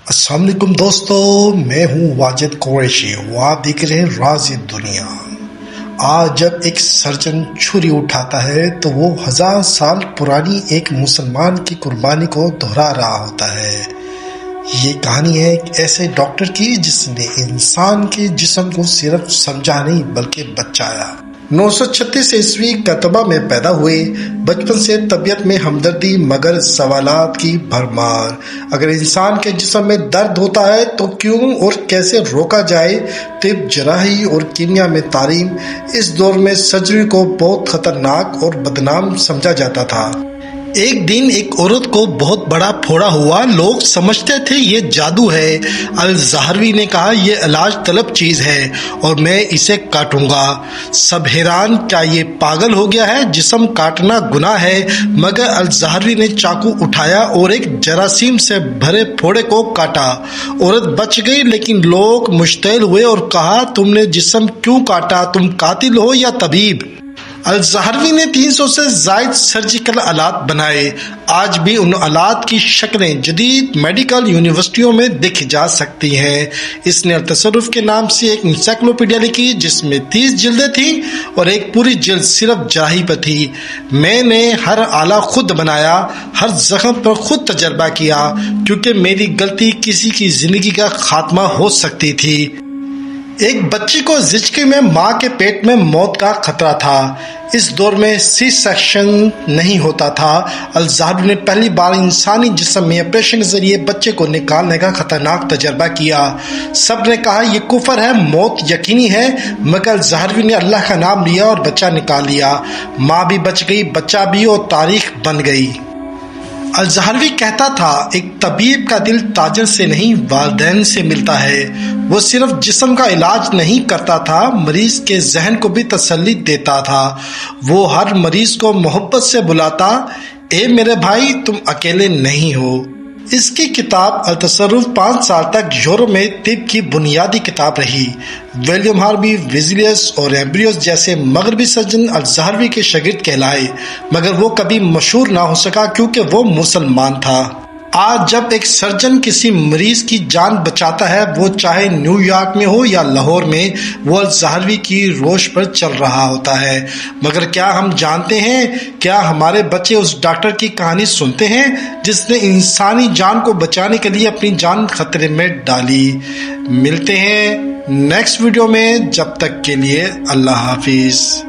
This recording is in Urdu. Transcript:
السلام علیکم دوستو، میں ہوں واجد قریشی، وہ آپ دیکھ رہے ہیں راز دنیا۔ آج جب ایک سرجن چھری اٹھاتا ہے تو وہ 1000 سال پرانی ایک مسلمان کی قربانی کو دہرا رہا ہوتا ہے۔ یہ کہانی ہے ایک ایسے ڈاکٹر کی جس نے انسان کے جسم کو صرف سمجھا نہیں بلکہ بچایا۔ 936 عیسوی کتبہ میں پیدا ہوئے، بچپن سے طبیعت میں ہمدردی مگر سوالات کی بھرمار۔ اگر انسان کے جسم میں درد ہوتا ہے تو کیوں اور کیسے روکا جائے؟ طب، جراحی اور کیمیا میں تعلیم۔ اس دور میں سرجری کو بہت خطرناک اور بدنام سمجھا جاتا تھا۔ ایک دن ایک عورت کو بہت بڑا پھوڑا ہوا، لوگ سمجھتے تھے یہ جادو ہے۔ الزہروی نے کہا یہ علاج طلب چیز ہے اور میں اسے کاٹوں گا۔ سب حیران، کیا یہ پاگل ہو گیا ہے؟ جسم کاٹنا گناہ ہے۔ مگر الزہروی نے چاقو اٹھایا اور ایک جراثیم سے بھرے پھوڑے کو کاٹا۔ عورت بچ گئی، لیکن لوگ مشتعل ہوئے اور کہا تم نے جسم کیوں کاٹا؟ تم قاتل ہو یا طبیب؟ الزہروی نے 300 سے زائد سرجیکل آلات بنائے۔ آج بھی ان آلات کی شکلیں جدید میڈیکل یونیورسٹیوں میں دیکھی جا سکتی ہیں۔ اس نے التصرف کے نام سے ایک انسائکلوپیڈیا لکھی جس میں 30 جلدیں تھیں اور ایک پوری جلد صرف جراحی پر تھی۔ میں نے ہر آلہ خود بنایا، ہر زخم پر خود تجربہ کیا، کیونکہ میری غلطی کسی کی زندگی کا خاتمہ ہو سکتی تھی۔ ایک بچی کو زچگی میں ماں کے پیٹ میں موت کا خطرہ تھا۔ اس دور میں سی سیکشن نہیں ہوتا تھا۔ الزہروی نے پہلی بار انسانی جسم میں آپریشن کے ذریعے بچے کو نکالنے کا خطرناک تجربہ کیا۔ سب نے کہا یہ کفر ہے، موت یقینی ہے، مگر الزہروی نے اللہ کا نام لیا اور بچہ نکال لیا۔ ماں بھی بچ گئی، بچہ بھی، اور تاریخ بن گئی۔ الزہروی کہتا تھا ایک طبیب کا دل تاجر سے نہیں والدین سے ملتا ہے۔ وہ صرف جسم کا علاج نہیں کرتا تھا، مریض کے ذہن کو بھی تسلی دیتا تھا۔ وہ ہر مریض کو محبت سے بلاتا، اے میرے بھائی تم اکیلے نہیں ہو۔ اس کی کتاب التصرف 5 سال تک یورپ میں طب کی بنیادی کتاب رہی۔ ولیم ہاربی، ویزیلیس اور ایمبریوس جیسے مغربی سرجن الزہروی کے شاگرد کہلائے، مگر وہ کبھی مشہور نہ ہو سکا کیونکہ وہ مسلمان تھا۔ آج جب ایک سرجن کسی مریض کی جان بچاتا ہے، وہ چاہے نیو یارک میں ہو یا لاہور میں، وہ الزہروی کی روش پر چل رہا ہوتا ہے۔ مگر کیا ہم جانتے ہیں، کیا ہمارے بچے اس ڈاکٹر کی کہانی سنتے ہیں جس نے انسانی جان کو بچانے کے لیے اپنی جان خطرے میں ڈالی؟ ملتے ہیں نیکسٹ ویڈیو میں، جب تک کے لیے اللہ حافظ۔